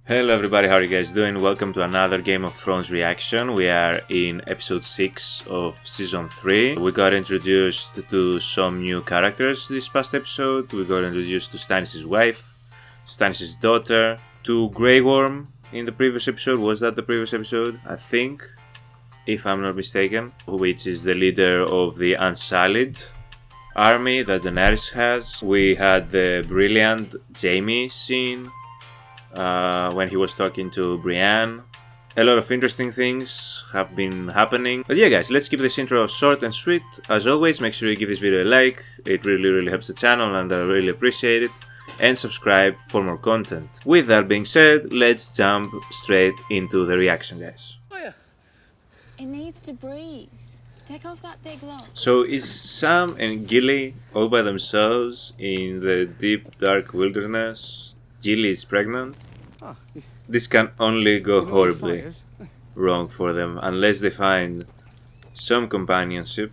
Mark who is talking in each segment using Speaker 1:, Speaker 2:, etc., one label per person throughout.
Speaker 1: Hello everybody, how are you guys doing? Welcome to another Game of Thrones reaction. We are in episode 6 of season 3. We got introduced to some new characters this past episode. We got introduced to Stannis' wife, Stannis' daughter, to Grey Worm in the previous episode. Was that the previous episode? I think, if I'm not mistaken. Which is the leader of the Unsullied army that Daenerys has. We had the brilliant Jaime scene when he was talking to Brienne. A lot of interesting things have been happening. But yeah guys, let's keep this intro short and sweet. As always, make sure you give this video a like. It really helps the channel and I really appreciate it. And subscribe for more content. With that being said, let's jump straight into the reaction, guys.
Speaker 2: It needs to breathe. Take off that big lock.
Speaker 1: So is Sam and Gilly all by themselves in the deep dark wilderness? Gilly is pregnant. This can only go horribly wrong for them unless they find some companionship.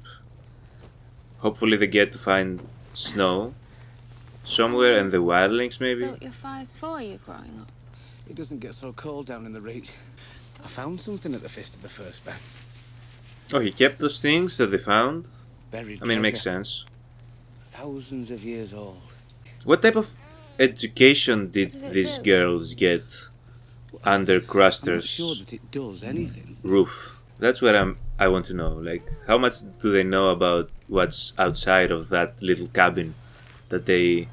Speaker 1: Hopefully they get to find snow somewhere in the wildlings maybe.
Speaker 2: Built your fires for you growing up.
Speaker 3: It doesn't get so cold down in the reach. I found something at the fist of the first bed.
Speaker 1: Oh, he kept those things that they found?
Speaker 3: Buried
Speaker 1: I mean, it makes
Speaker 3: treasure.
Speaker 1: sense.
Speaker 3: Thousands of years old.
Speaker 1: What type of education did these girls get under
Speaker 3: I'm not
Speaker 1: Craster's
Speaker 3: sure that it does anything.
Speaker 1: roof? That's what I want to know. Like, how much do they know about what's outside of that little cabin that they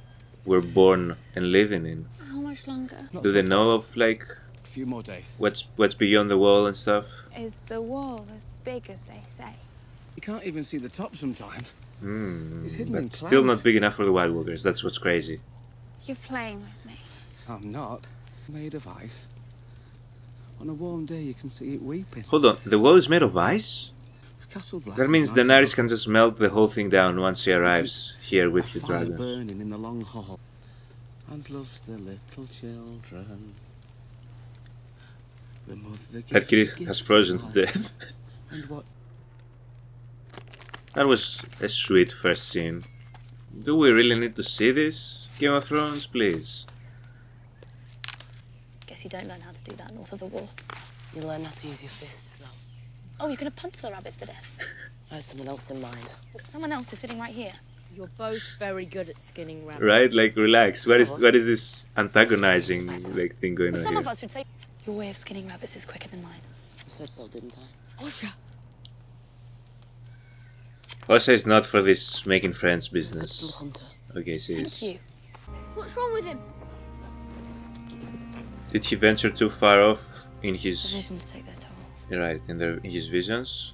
Speaker 1: were born and living in?
Speaker 2: How much longer?
Speaker 3: Not
Speaker 1: Do
Speaker 3: so
Speaker 1: they know of like
Speaker 3: A few more days.
Speaker 1: what's beyond the wall and stuff?
Speaker 2: Is the wall as big as they say?
Speaker 3: You can't even see the top sometimes. It's hidden in
Speaker 1: But still
Speaker 3: clouds.
Speaker 1: not big enough for the White Walkers. That's what's crazy.
Speaker 2: You're playing with me.
Speaker 3: I'm not. Made of ice. On a warm day you can see it weeping.
Speaker 1: Hold on, the wall is made of ice?
Speaker 3: Castle Black
Speaker 1: That means
Speaker 3: is nice
Speaker 1: Daenerys
Speaker 3: enough.
Speaker 1: can just melt the whole thing down once she arrives here with her
Speaker 3: Fire
Speaker 1: dragons.
Speaker 3: burning in the long hall. And loves the little children. The mother
Speaker 1: That kid
Speaker 3: gives
Speaker 1: has
Speaker 3: gifts
Speaker 1: frozen to
Speaker 3: of
Speaker 1: death.
Speaker 3: And what
Speaker 1: That was a sweet first scene. Do we really need to see this? Game of Thrones, please.
Speaker 4: Guess you don't learn how to do that north of the wall.
Speaker 5: You learn how to use your fists, though.
Speaker 4: Oh, you're gonna punch the rabbits to death.
Speaker 5: I had someone else in mind.
Speaker 4: Well, someone else is sitting right here.
Speaker 5: You're both very good at skinning rabbits.
Speaker 1: Right? Like, relax. What is this antagonizing like thing going
Speaker 4: Well,
Speaker 1: on
Speaker 4: some of
Speaker 1: here?
Speaker 4: us would say your way of skinning rabbits is quicker than mine.
Speaker 5: I said so, didn't I?
Speaker 4: Arya.
Speaker 1: Osha is not for this making friends
Speaker 5: Little
Speaker 1: business.
Speaker 5: hunter.
Speaker 1: Okay, she
Speaker 4: Thank
Speaker 1: is.
Speaker 4: you.
Speaker 2: What's wrong with him?
Speaker 1: Did he venture too far off in
Speaker 4: The
Speaker 1: his
Speaker 4: visions take their toll.
Speaker 1: right in his visions?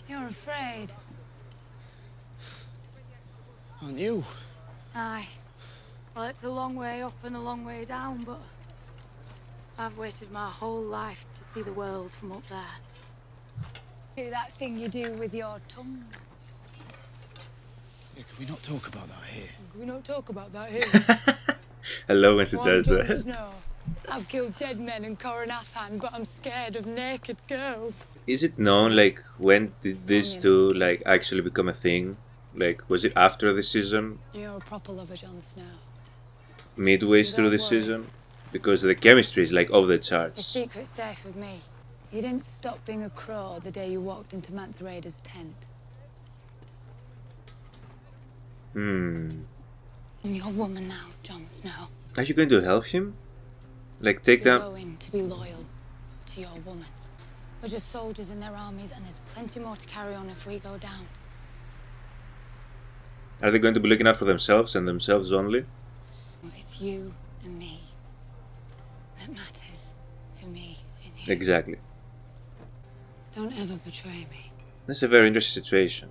Speaker 2: You're afraid.
Speaker 3: aren't you?
Speaker 6: Aye. Well, it's a long way up and a long way down, but I've waited my whole life to see the world from up there.
Speaker 2: Do that thing you do with your tongue.
Speaker 3: Yeah, can we not talk about that here?
Speaker 2: We don't talk about that here.
Speaker 1: I love when she
Speaker 2: One
Speaker 1: does
Speaker 2: does
Speaker 1: that.
Speaker 2: know. I've killed dead men in Coronathan, but I'm scared of naked girls.
Speaker 1: Is it known like when did these two like actually become a thing? Like, was it after the season?
Speaker 2: You're a proper lover, Jon Snow.
Speaker 1: Midway through the
Speaker 2: Don't worry.
Speaker 1: season? Because the chemistry is like off the
Speaker 2: Your
Speaker 1: charts.
Speaker 2: secret's safe with me. You didn't stop being a crow the day you walked into Mance Raider's tent.
Speaker 1: Hmm.
Speaker 2: And you're a woman now, Jon Snow.
Speaker 1: Are you going to help him? Like, take
Speaker 2: You're
Speaker 1: down.
Speaker 2: going to be loyal to your woman. We're just soldiers in their armies, and there's plenty more to carry on if we go down.
Speaker 1: Are they going to be looking out for themselves and themselves only?
Speaker 2: It's you and me that matters to me in here.
Speaker 1: Exactly.
Speaker 2: Don't ever betray me.
Speaker 1: That's a very interesting situation.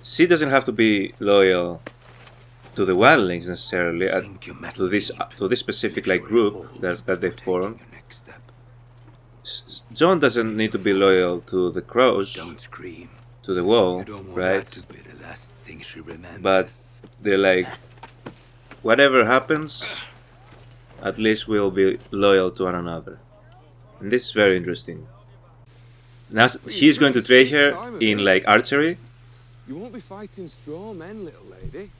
Speaker 1: She doesn't have to be loyal to the wildlings necessarily, to this specific like group that they formed. Jon doesn't need to be loyal to the crows,
Speaker 7: Don't scream.
Speaker 1: to the wall,
Speaker 7: You don't want
Speaker 1: right?
Speaker 7: that to be the last thing she remembers.
Speaker 1: But they're like, whatever happens, at least we'll be loyal to one another. And this is very interesting. Now he's going to train her in like archery.
Speaker 8: You won't be fighting straw men, little lady.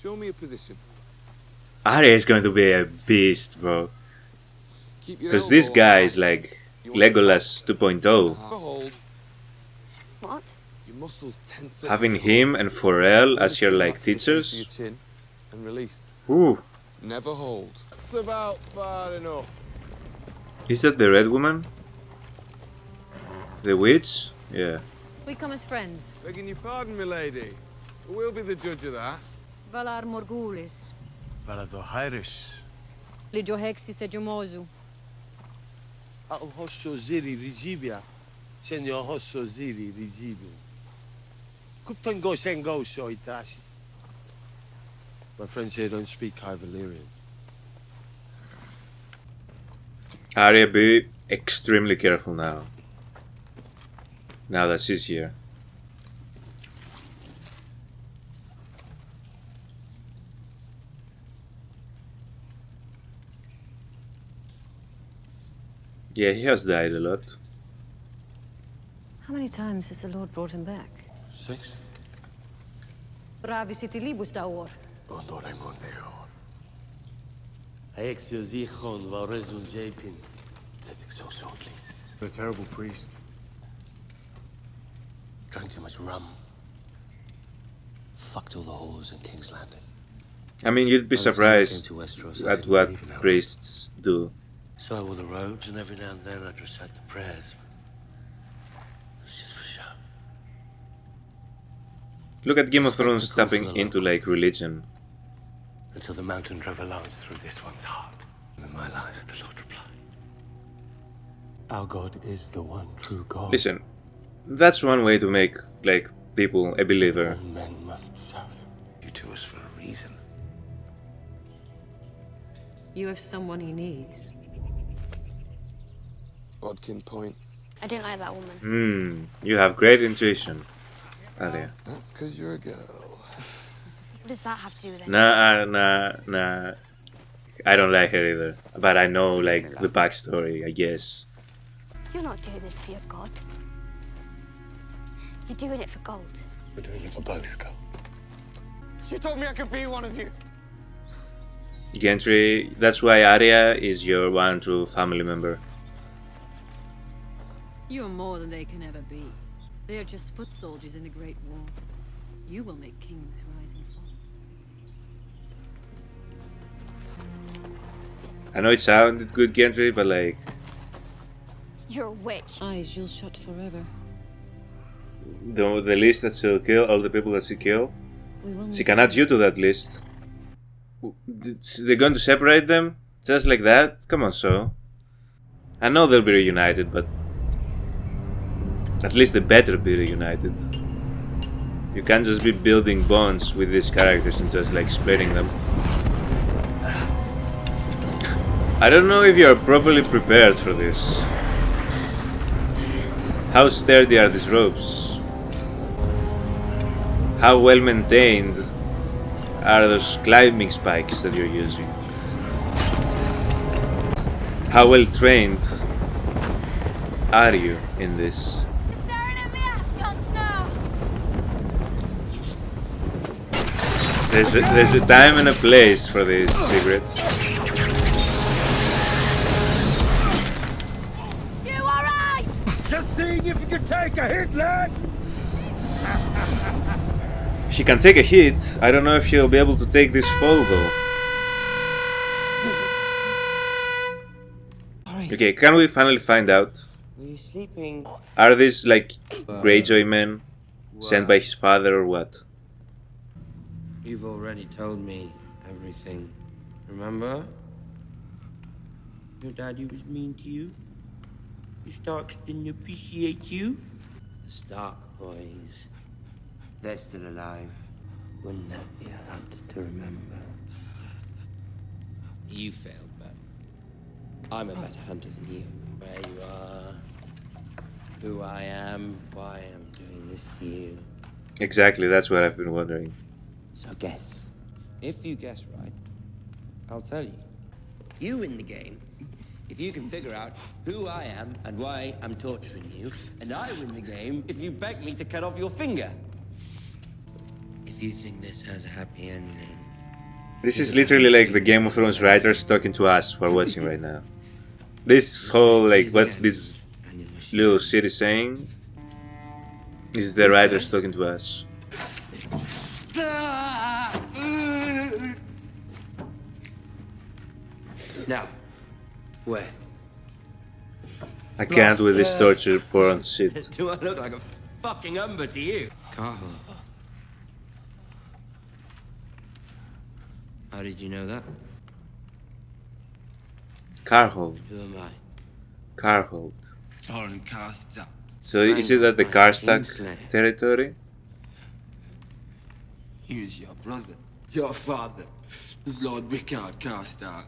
Speaker 3: Show me a position.
Speaker 1: Arya is going to be a beast, bro.
Speaker 3: Keep your
Speaker 1: Because this
Speaker 3: elbow
Speaker 1: guy
Speaker 3: on
Speaker 1: is
Speaker 3: the
Speaker 1: like
Speaker 3: You want
Speaker 1: Legolas 2.0.
Speaker 3: hold.
Speaker 4: What?
Speaker 3: Your muscles tense up.
Speaker 1: Having him and Forel
Speaker 3: Hold
Speaker 1: as
Speaker 3: the
Speaker 1: your
Speaker 3: chin
Speaker 1: like
Speaker 3: back to the front of
Speaker 1: teachers.
Speaker 3: your chin and release.
Speaker 1: Ooh.
Speaker 3: Never hold. It's about far enough.
Speaker 1: Is that the red woman? The witch? Yeah.
Speaker 8: We come as friends.
Speaker 3: Begging your pardon, milady. We'll be the judge of that.
Speaker 8: Valar Morgulis.
Speaker 7: Valador Irish.
Speaker 8: Ligio Hexis e Jumozu.
Speaker 9: Au hosso ziri rigibia. Senio hosso ziri rigibia. Kuptango sengo so itrasis. My friends here don't speak High Valyrian.
Speaker 1: Arya, be extremely careful now. Now that she's here. Yeah, he has died a lot.
Speaker 8: How many times has the Lord brought him back?
Speaker 9: 6?
Speaker 8: Bravis itilibus daor.
Speaker 9: Ondore mondeor. Aexio zichon varesun japin. Tezik so shortly. The terrible priest. Drank too much rum. Fucked all the whores in King's Landing.
Speaker 1: I mean, you'd be surprised
Speaker 9: Came to Westeros, I
Speaker 1: at
Speaker 9: didn't
Speaker 1: what
Speaker 9: believe in her.
Speaker 1: priests do.
Speaker 9: So I wore the robes, and every now and then I'd recite the prayers. It's just for show.
Speaker 1: Look at Game of
Speaker 9: Respect
Speaker 1: Thrones
Speaker 9: the call for
Speaker 1: tapping
Speaker 9: the
Speaker 1: into
Speaker 9: local.
Speaker 1: like religion.
Speaker 9: Until the mountain drove a lance through this one's heart. In my life, the Lord replied. Our God is the one true God.
Speaker 1: Listen, that's one way to make like people a believer.
Speaker 9: All men must serve him. You to us for a reason.
Speaker 8: You have someone he needs.
Speaker 3: Bodkin point.
Speaker 4: I didn't like that woman.
Speaker 1: You have great intuition, Arya.
Speaker 3: That's because you're a girl.
Speaker 4: What does that have to do with it?
Speaker 1: Nah. I don't like her either. But I know like the backstory, I guess.
Speaker 4: You're not doing this for your god. You're doing it for gold.
Speaker 9: We're doing it for both, Skull.
Speaker 3: You told me I could be one of you.
Speaker 1: Gendry, that's why Arya is your one true family member.
Speaker 8: You are more than they can ever be. They are just foot soldiers in the Great War. You will make kings rise and fall.
Speaker 1: I know it sounded good, Gendry, but like...
Speaker 4: You're a witch.
Speaker 8: Eyes you'll shut forever.
Speaker 1: The list that she'll kill, all the people that she kill,
Speaker 8: We will
Speaker 1: she can add you to that list. They're going to separate them? Just like that? Come on, so. I know they'll be reunited, but... at least they better be reunited. You can't just be building bonds with these characters and just like splitting them. I don't know if you are properly prepared for this. How sturdy are these ropes? How well maintained are those climbing spikes that you're using? How well trained are you in this?
Speaker 6: You're staring at me ass, Jon Snow.
Speaker 1: There's a time and a place for this, Ygritte.
Speaker 6: You alright?
Speaker 9: Just seeing if you can take a hit, lad!
Speaker 1: She can take a hit. I don't know if she'll be able to take this fall though. Okay, can we finally find out?
Speaker 5: Were you sleeping?
Speaker 1: Are these like Greyjoy men sent by his father or what?
Speaker 5: You've already told me everything. Remember? Your daddy was mean to you? The Starks didn't appreciate you? The Stark boys. They're still alive. Wouldn't that be a hunt to remember? You failed, but I'm a better hunter than you. Where you are, who I am, why I'm doing this to you.
Speaker 1: Exactly, that's what I've been wondering.
Speaker 5: So guess. If you guess right, I'll tell you. You win the game if you can figure out who I am and why I'm torturing you, and I win the game if you beg me to cut off your finger. If you think this has a happy ending,
Speaker 1: This is literally like the Game of Thrones writers talking to us who are watching right now. This whole, like, what this little shit is saying is the writers talking to us.
Speaker 5: Now, where?
Speaker 1: I can't with this torture porn shit.
Speaker 5: Do I look like a fucking umber to you? Carl. How did you know that?
Speaker 1: Carhold.
Speaker 5: Who am I?
Speaker 1: Carhold.
Speaker 5: Torn Karstock.
Speaker 1: So is it at the Karstock territory?
Speaker 5: He was your brother. Your father. Is Lord Rickard Karstock.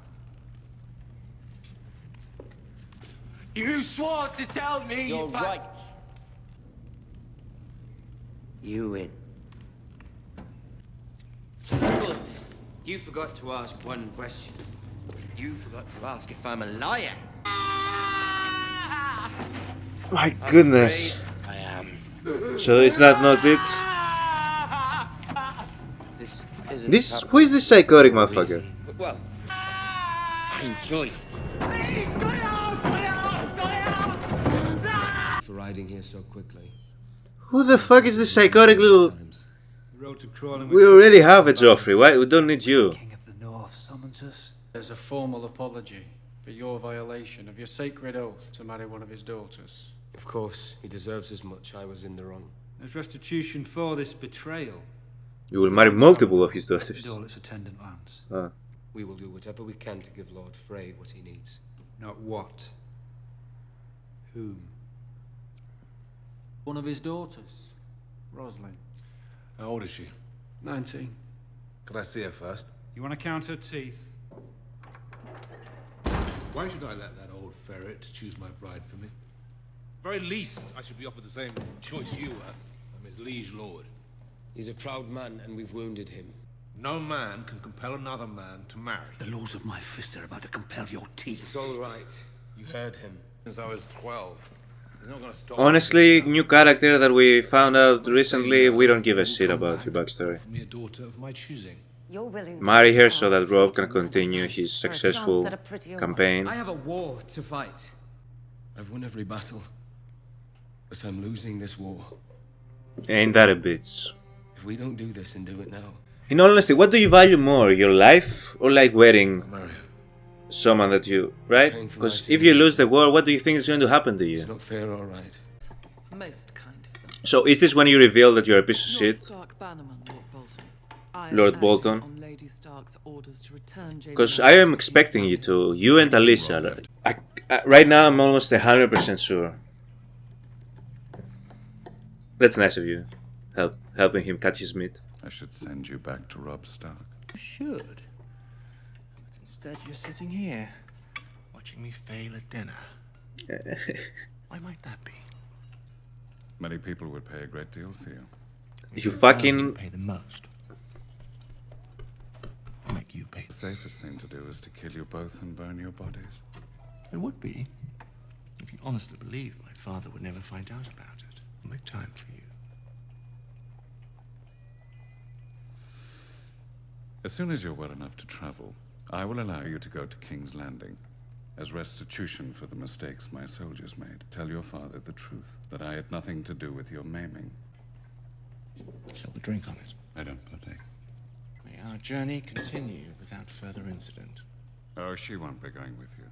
Speaker 5: You swore to tell me. You're right. You win. Of course, you forgot to ask one question. You forgot to ask if I'm a liar.
Speaker 1: My goodness.
Speaker 5: I am.
Speaker 1: So it's not it. This who is this psychotic motherfucker?
Speaker 5: Well, I enjoy it.
Speaker 3: For riding here so quickly.
Speaker 1: Who the fuck is this psychotic little? We already have a Joffrey. Why we don't need you?
Speaker 3: King of the North summons us.
Speaker 10: There's a formal apology for your violation of your sacred oath to marry one of his daughters.
Speaker 11: Of course, he deserves as much. I was in the wrong.
Speaker 3: As restitution for this betrayal.
Speaker 1: You will marry multiple of his daughters.
Speaker 3: All its attendant lands.
Speaker 11: We will do whatever we can to give Lord Frey what he needs.
Speaker 3: Not what. Whom?
Speaker 10: One of his daughters, Rosalind.
Speaker 7: How old is she?
Speaker 10: 19.
Speaker 7: Could I see her first?
Speaker 3: You want to count her teeth?
Speaker 7: Why should I let that old ferret choose my bride for me? Very least, I should be offered the same choice you were. I'm his liege lord.
Speaker 11: He's a proud man, and we've wounded him.
Speaker 7: No man can compel another man to marry.
Speaker 3: The laws of my fist are about to compel your teeth.
Speaker 11: It's all right. You heard him.
Speaker 7: Since I was 12. He's not gonna stop.
Speaker 1: Honestly, new character that we found out recently, we don't give a shit about your backstory.
Speaker 7: Me a daughter of my choosing.
Speaker 1: Marry her so that Robb can continue his successful campaign.
Speaker 11: I have a war to fight. I've won every battle. But I'm losing this war.
Speaker 1: Ain't that a bitch?
Speaker 11: If we don't do this and do it now.
Speaker 1: In all honesty, what do you value more, your life or like wedding someone that you, right? Because if you lose the war, what do you think is going to happen to you?
Speaker 11: It's not fair or right.
Speaker 12: Most kind of them.
Speaker 1: So is this when you reveal that you're a piece of shit?
Speaker 12: Stark Bannerman, Lord Bolton.
Speaker 1: Lord Bolton?
Speaker 12: On Lady Stark's orders to return
Speaker 1: Because I am expecting you to, you and Alicia. Right now I'm almost 100% sure. That's nice of you, helping him cut his meat.
Speaker 13: I should send you back to Robb Stark.
Speaker 3: You should. But instead you're sitting here, watching me fail at dinner. Why might that be?
Speaker 13: Many people would pay a great deal for you.
Speaker 1: You fucking...
Speaker 3: Pay the most. Make you pay.
Speaker 13: The safest thing to do is to kill you both and burn your bodies.
Speaker 3: It would be, if you honestly believed my father would never find out about it. I'll make time for you.
Speaker 13: As soon as you're well enough to travel, I will allow you to go to King's Landing. As restitution for the mistakes my soldiers made, tell your father the truth, that I had nothing to do with your maiming.
Speaker 3: Shall we drink on it?
Speaker 13: I don't partake.
Speaker 3: May our journey continue without further incident.
Speaker 13: Oh, she won't be going with you.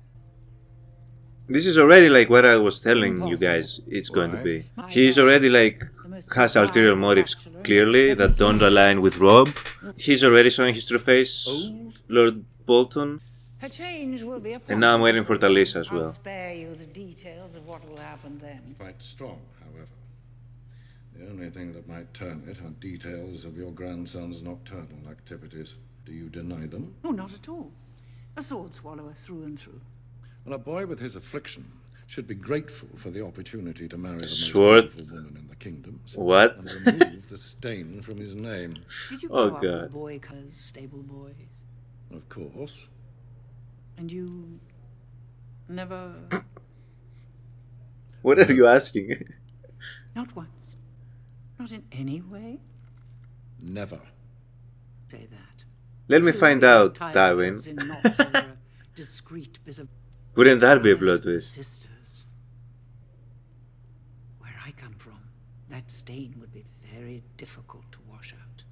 Speaker 1: This is already like what I was telling you guys it's going to be. He's already like has ulterior motives clearly that don't align with Robb. He's already showing his true face, Lord Bolton.
Speaker 14: A change will be a
Speaker 1: And now I'm waiting for Talisa as well.
Speaker 14: I'll spare you the details of what will happen then.
Speaker 15: Quite strong, however. The only thing that might turn it are details of your grandson's nocturnal activities. Do you deny them?
Speaker 14: Oh, not at all. A sword swallower through and through.
Speaker 15: Well, a boy with his affliction should be grateful for the opportunity to marry the
Speaker 1: Sword.
Speaker 15: most beautiful woman in the kingdom.
Speaker 1: What?
Speaker 15: And remove the stain from his name.
Speaker 14: Did you
Speaker 1: Oh,
Speaker 14: grow up
Speaker 1: God.
Speaker 14: with boy colours, stable boys?
Speaker 15: Of course.
Speaker 14: And you never...
Speaker 1: What are you asking?
Speaker 14: Not once. Not in any way?
Speaker 15: Never.
Speaker 14: Say that.
Speaker 1: Let me find out, Tywin. Wouldn't that be a plot twist?
Speaker 14: Sisters. Where I come from, that stain would be very difficult to wash out.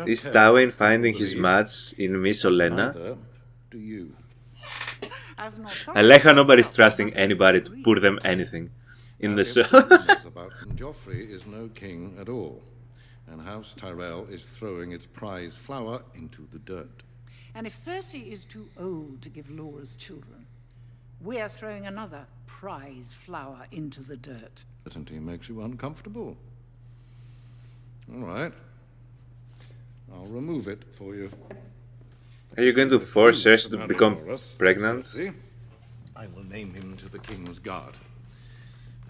Speaker 1: Is Tywin finding his match in Miss Olenna?
Speaker 15: Do you?
Speaker 1: I like how nobody's trusting anybody to pour them anything in the show.
Speaker 15: Joffrey is no king at all, and House Tyrell is throwing its prize flower into the dirt.
Speaker 14: And if Cersei is too old to give Laura's children, we're throwing another prize flower into the dirt.
Speaker 15: Certainty makes you uncomfortable. All right. I'll remove it for you.
Speaker 1: Are you going to force Cersei to become pregnant?
Speaker 15: I will name him to the King's Guard.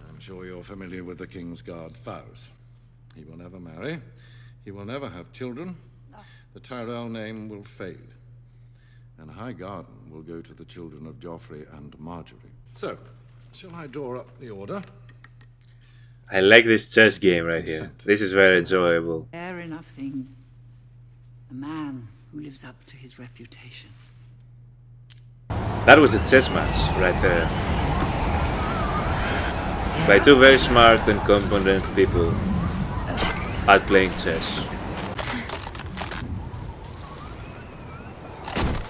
Speaker 15: I'm sure you're familiar with the King's Guard's vows. He will never marry. He will never have children. The Tyrell name will fade. And High Garden will go to the children of Joffrey and Marjorie. So, shall I draw up the order?
Speaker 1: I like this chess game right here. This is very enjoyable.
Speaker 14: Fair enough thing. A man who lives up to his reputation.
Speaker 1: That was a chess match right there. By two very smart and competent people at playing chess.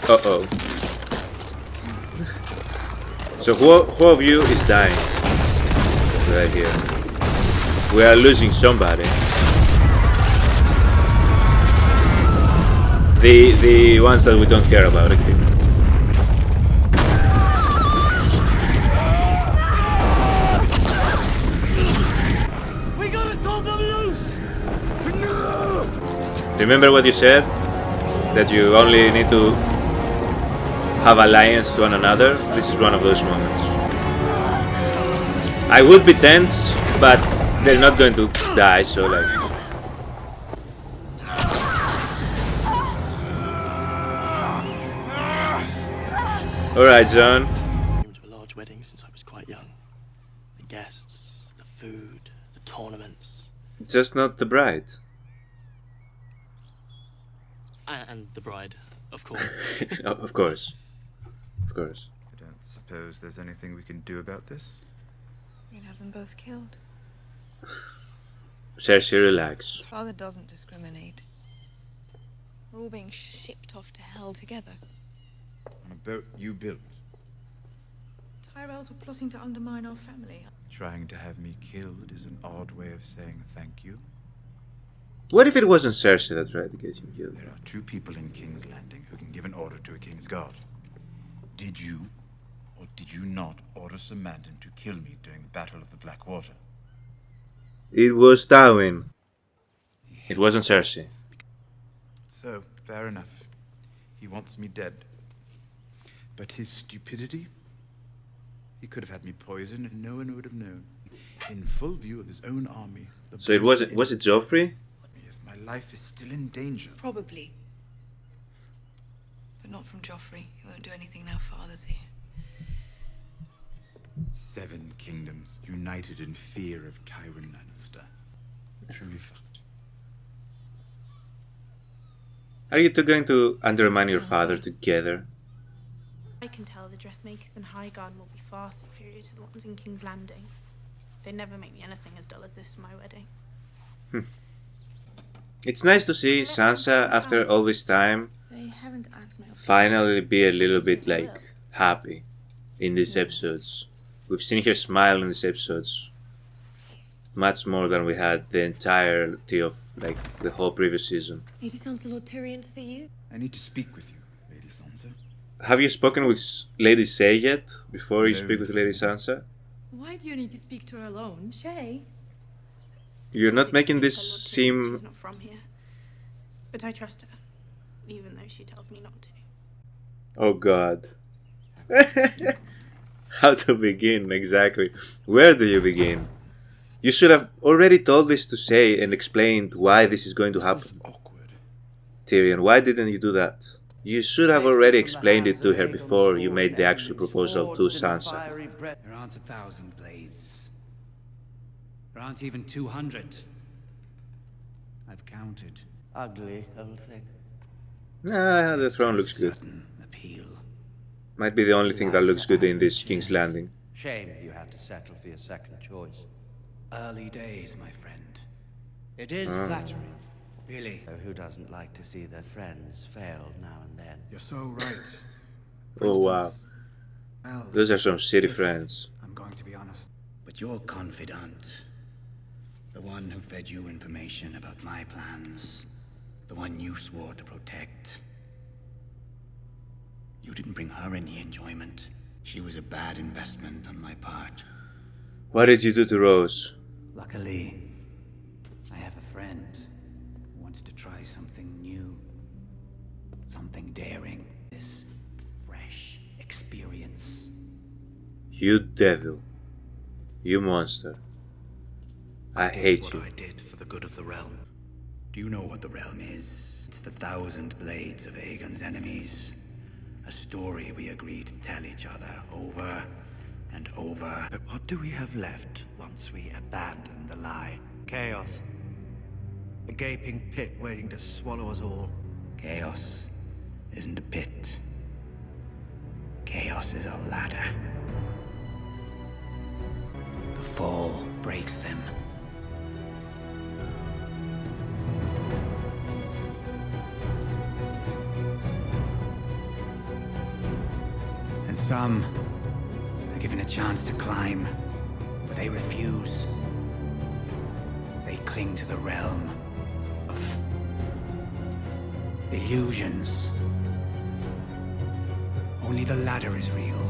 Speaker 1: Uh-oh. So who of you is dying? Right here. We are losing somebody. The ones that we don't care about, okay.
Speaker 9: We gotta call them loose! No!
Speaker 1: Remember what you said? That you only need to have alliance to one another? This is one of those moments. I would be tense, but they're not going to die, so like... Alright, Jon.
Speaker 16: I dreamed of a large wedding since I was quite young. The guests, the food, the tournaments.
Speaker 1: Just not the bride.
Speaker 16: And the bride, of course.
Speaker 1: Of course. Of course.
Speaker 17: I don't suppose there's anything we can do about this?
Speaker 18: We'd have them both killed.
Speaker 1: Cersei, relax.
Speaker 18: Father doesn't discriminate. We're all being shipped off to hell together.
Speaker 17: On a boat you built.
Speaker 18: Tyrells were plotting to undermine our family.
Speaker 17: Trying to have me killed is an odd way of saying thank you.
Speaker 1: What if it wasn't Cersei that tried to get him killed?
Speaker 17: There are two people in King's Landing who can give an order to a King's Guard. Did you, or did you not, order Sir Mandon to kill me during the Battle of the Blackwater?
Speaker 1: It was Tywin. It wasn't Cersei.
Speaker 17: So, fair enough. He wants me dead. But his stupidity? He could have had me poisoned and no one would have known. In full view of his own army.
Speaker 1: So it wasn't... Was it Joffrey?
Speaker 17: My life is still in danger.
Speaker 18: Probably. But not from Joffrey. He won't do anything now Father's here.
Speaker 17: 7 kingdoms united in fear of Tywin Lannister. Truly fucked.
Speaker 1: Are you two going to undermine your father together?
Speaker 19: I can tell the dressmakers in Highgarden will be far superior to the ones in King's Landing. They'd never make me anything as dull as this for my wedding.
Speaker 1: It's nice to see Sansa, after all this time,
Speaker 18: They haven't asked my
Speaker 1: finally be a little bit, like, happy in these episodes. We've seen her smile in these episodes much more than we had the entirety of, like, the whole previous season.
Speaker 18: Lady Sansa, Lord Tyrion to see you.
Speaker 17: I need to speak with you, Lady Sansa.
Speaker 1: Have you spoken with Lady Shay yet, before you speak with Lady Sansa?
Speaker 18: Why do you need to speak to her alone?
Speaker 19: Shay?
Speaker 1: You're not making this seem...
Speaker 19: She's not from here. But I trust her, even though she tells me not to.
Speaker 1: Oh god. How to begin, exactly. Where do you begin? You should have already told this to Shay and explained why this is going to happen. Tyrion, why didn't you do that? You should have already explained it to her before you made the actual proposal to Sansa.
Speaker 20: There aren't 1,000 blades. There aren't even 200. I've counted.
Speaker 5: Ugly old thing.
Speaker 1: Ah, the throne looks good. Might be the only thing that looks good in this King's Landing.
Speaker 5: Shame you had to settle for your second choice.
Speaker 20: Early days, my friend. It is flattering. Really.
Speaker 5: Though who doesn't like to see their friends fail now and then?
Speaker 20: You're so right.
Speaker 1: Oh wow. Those are some shitty friends.
Speaker 20: I'm going to be honest. But your confidant, the one who fed you information about my plans, the one you swore to protect, you didn't bring her any enjoyment. She was a bad investment on my part.
Speaker 1: What did you do to Rose?
Speaker 20: Luckily, I have a friend who wants to try something new. Something daring. This fresh experience.
Speaker 1: You devil. You monster. I hate you.
Speaker 20: What I did for the good of the realm. Do you know what the realm is? It's the 1,000 blades of Aegon's enemies. A story we agreed to tell each other over and over. But what do we have left once we abandon the lie? Chaos. A gaping pit waiting to swallow us all. Chaos isn't a pit. Chaos is a ladder. The fall breaks them. And some are given a chance to climb, but they refuse. They cling to the realm of illusions. Only the ladder is real.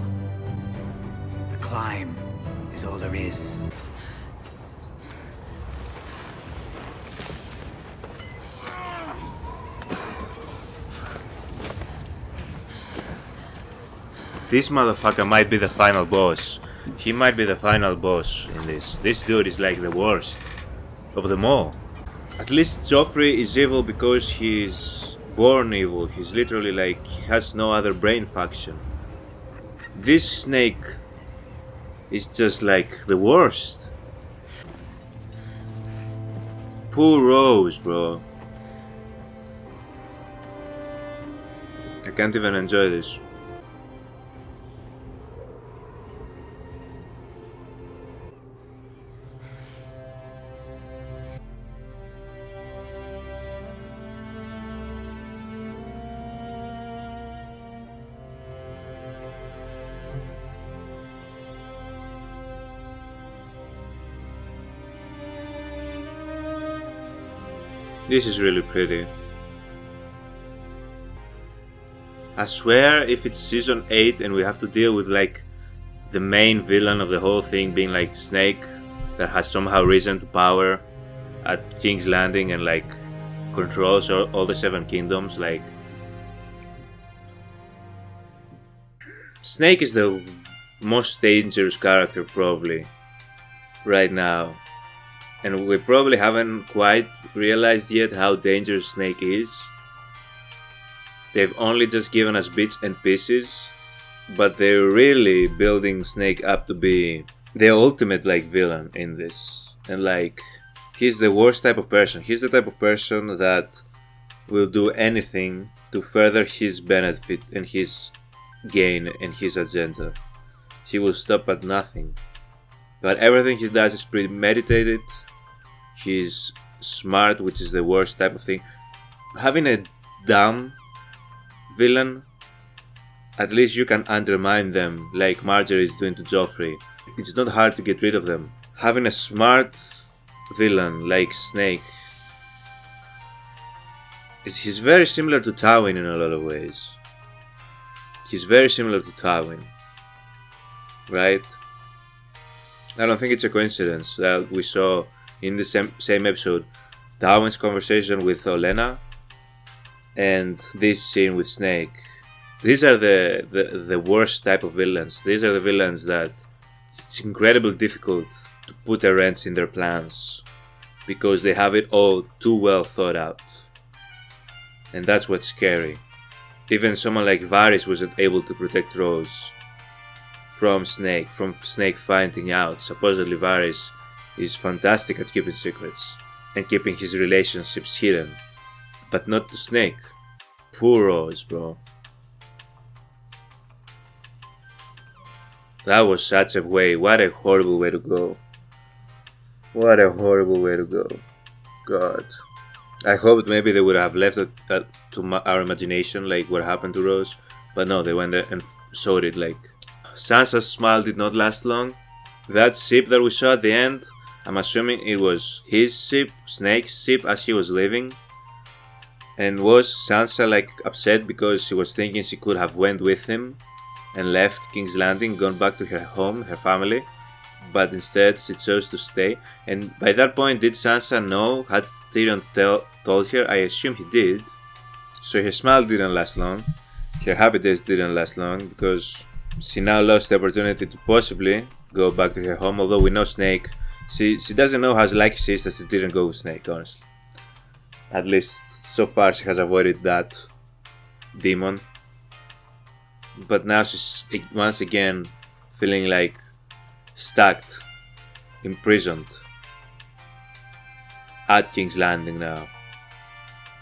Speaker 20: The climb is all there is.
Speaker 1: This motherfucker might be the final boss. He might be the final boss in this. This dude is like the worst of them all. At least Joffrey is evil because he's born evil. He's literally like, he has no other brain function. This snake is just like the worst. Poor Rose, bro. I can't even enjoy this. This is really pretty. I swear if it's season 8 and we have to deal with like the main villain of the whole thing being like Snake that has somehow risen to power at King's Landing and like controls all the 7 kingdoms, like Snake is the most dangerous character probably right now. And we probably haven't quite realized yet how dangerous Snake is. They've only just given us bits and pieces, but they're really building Snake up to be the ultimate like villain in this. And like, he's the worst type of person. He's the type of person that will do anything to further his benefit and his gain and his agenda. He will stop at nothing. But everything he does is premeditated. He's smart, which is the worst type of thing. Having a dumb villain, at least you can undermine them like Marjorie is doing to Joffrey. It's not hard to get rid of them. Having a smart villain like Snake, he's very similar to Tywin in a lot of ways. He's very similar to Tywin, right? I don't think it's a coincidence that we saw in the same episode Tywin's conversation with Olenna and this scene with Snake. These are the worst type of villains. These are the villains that it's incredibly difficult to put a wrench in their plans because they have it all too well thought out. And that's what's scary. Even someone like Varys wasn't able to protect Rose from Snake finding out. Supposedly Varys is fantastic at keeping secrets. and keeping his relationships hidden. But not to Snake. Poor Rose, bro. That was such a way. What a horrible way to go. What a horrible way to go. God. I hoped maybe they would have left it to our imagination, like what happened to Rose. But no, they went there and showed it. Like, Sansa's smile did not last long. That ship that we saw at the end, I'm assuming it was his ship, Snake's ship, as he was leaving. And was Sansa like upset because she was thinking she could have went with him and left King's Landing, gone back to her home, her family, but instead she chose to stay? And by that point, did Sansa know? Had Tyrion told her? I assume he did. So her smile didn't last long. Her happy days didn't last long because she now lost the opportunity to possibly go back to her home. Although we know Snake, she doesn't know how lucky she is that she didn't go with Snake, honestly. At least so far she has avoided that demon. But now she's once again feeling like stuck, imprisoned at King's Landing now.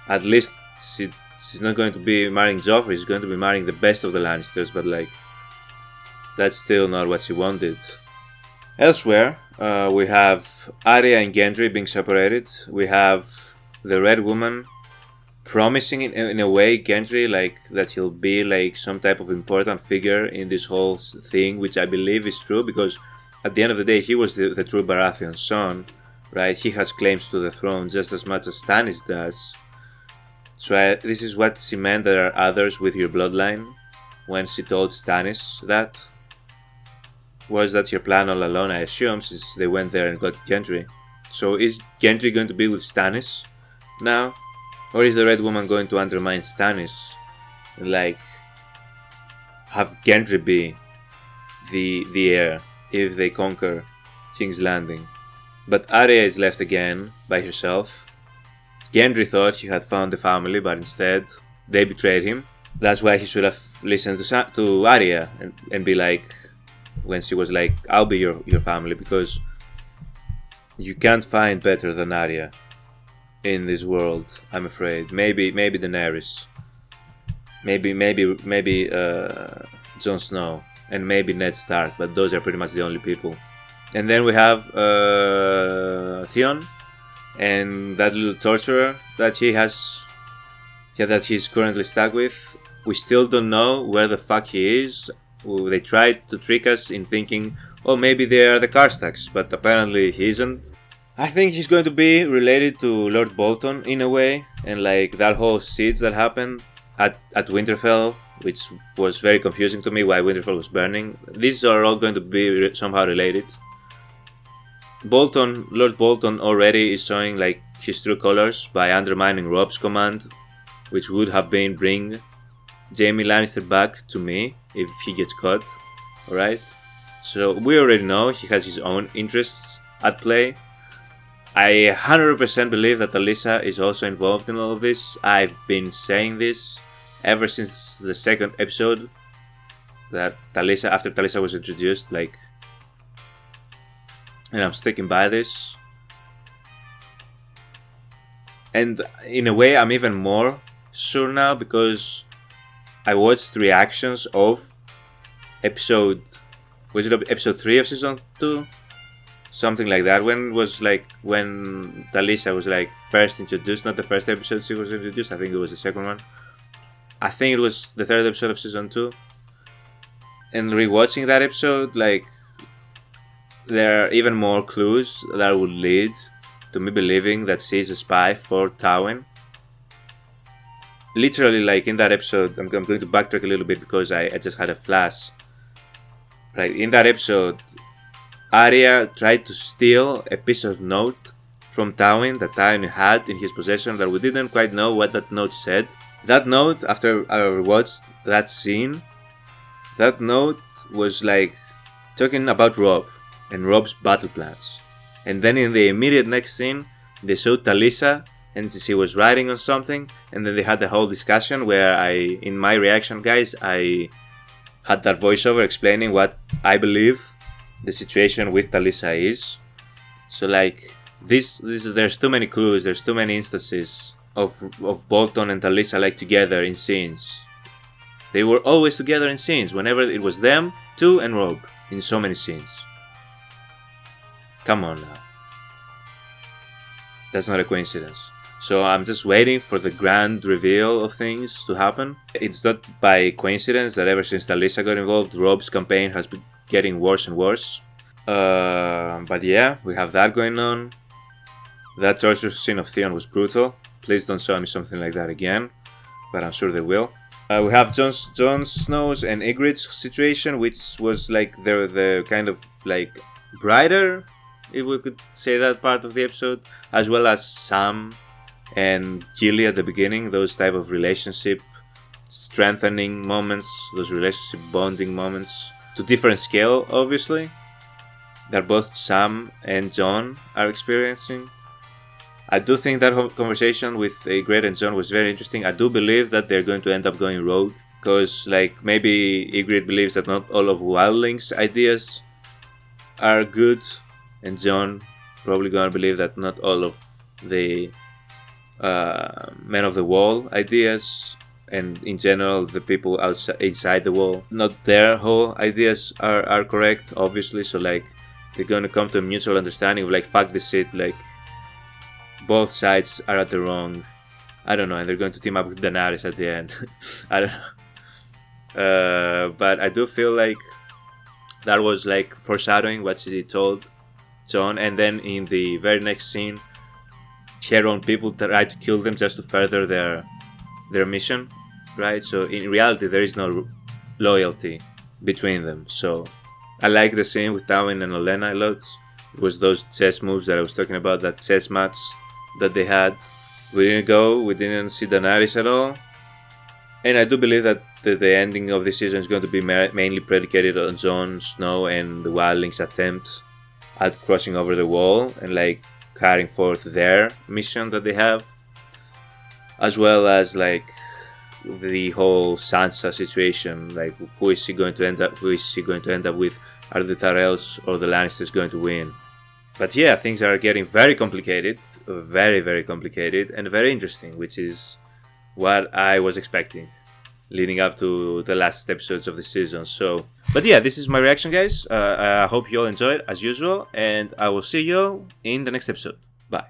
Speaker 1: At least she's not going to be marrying Joffrey, she's going to be marrying the best of the Lannisters, but like, that's still not what she wanted. Elsewhere, we have Arya and Gendry being separated. We have the Red Woman promising in a way Gendry like that he'll be like some type of important figure in this whole thing, which I believe is true because at the end of the day he was the true Baratheon son, right? He has claims to the throne just as much as Stannis does. So this is what she meant, there are others with your bloodline, when she told Stannis that. Was that your plan all along, I assume, since they went there and got Gendry. So is Gendry going to be with Stannis now? Or is the Red Woman going to undermine Stannis and like have Gendry be the heir if they conquer King's Landing? But Arya is left again by herself. Gendry thought he had found the family, but instead they betrayed him. That's why he should have listened to Arya and be like, when she was like, I'll be your family, because you can't find better than Arya in this world, I'm afraid. Maybe Daenerys, maybe Jon Snow, and maybe Ned Stark, but those are pretty much the only people. And then we have Theon and that little torturer that that he's currently stuck with. We still don't know where the fuck he is. They tried to trick us in thinking, oh, maybe they are the Karstaks, but apparently he isn't. I think he's going to be related to Lord Bolton in a way, and like that whole siege that happened at Winterfell, which was very confusing to me why Winterfell was burning. These are all going to be somehow related. Lord Bolton already is showing like his true colors by undermining Robb's command, which would have been bring Jaime Lannister back to me if he gets caught, alright? So we already know he has his own interests at play. I 100% believe that Alyssa is also involved in all of this. I've been saying this ever since the second episode, that after Talisa was introduced, like, and I'm sticking by this. And in a way I'm even more sure now because I watched reactions of episode 3 of season 2? Something like that, when Talisa was like first introduced, not the first episode she was introduced, I think it was the second one. I think it was the third episode of season 2. And rewatching that episode, like, there are even more clues that would lead to me believing that she's a spy for Tywin. Literally, like in that episode, I'm going to backtrack a little bit because I just had a flash. Right, in that episode, Arya tried to steal a piece of note from Tywin that Tywin had in his possession that we didn't quite know what that note said. That note, after I watched that scene, that note was like talking about Robb and Robb's battle plans. And then in the immediate next scene, they showed Talisa and she was writing on something, and then they had the whole discussion where in my reaction, guys, I had that voiceover explaining what I believe the situation with Talisa is. So like, there's too many clues, there's too many instances of Bolton and Alyssa like together in scenes. They were always together in scenes, whenever it was them, two and Robb, in so many scenes. Come on now. That's not a coincidence. So I'm just waiting for the grand reveal of things to happen. It's not by coincidence that ever since Alyssa got involved, Robb's campaign has been getting worse and worse. But yeah, we have that going on. That torture scene of Theon was brutal. Please don't show me something like that again, but I'm sure they will. We have Jon Snow's and Ygritte's situation, which was like the kind of like brighter, if we could say that, part of the episode, as well as Sam and Gilly at the beginning, those type of relationship strengthening moments, those relationship bonding moments, to different scale obviously, that both Sam and Jon are experiencing. I do think that conversation with Ygritte and Jon was very interesting. I do believe that they're going to end up going rogue, because like maybe Ygritte believes that not all of Wildling's ideas are good, and Jon probably gonna believe that not all of the Men of the Wall ideas, and in general the people outside, inside the wall, not their whole ideas are correct, obviously. So like they're gonna come to a mutual understanding of like, fuck this shit, like both sides are at the wrong. I don't know, and they're going to team up with Daenerys at the end. I don't know. But I do feel like that was like foreshadowing what she told Jon, and then in the very next scene, her own people try to kill them just to further their mission, right? So in reality, there is no loyalty between them. So I like the scene with Tywin and Olenna a lot. It was those chess moves that I was talking about, that chess match that they had. We didn't see Daenerys at all. And I do believe that the ending of this season is going to be mainly predicated on Jon Snow and the Wildlings' attempt at crossing over the wall and like carrying forth their mission that they have, as well as like the whole Sansa situation. Like, who is she going to end up with? Are the Tyrells or the Lannisters going to win? But yeah, things are getting very complicated, very, very complicated, and very interesting, which is what I was expecting leading up to the last episodes of the season. So, but yeah, this is my reaction, guys. I hope you all enjoyed as usual, and I will see you all in the next episode. Bye.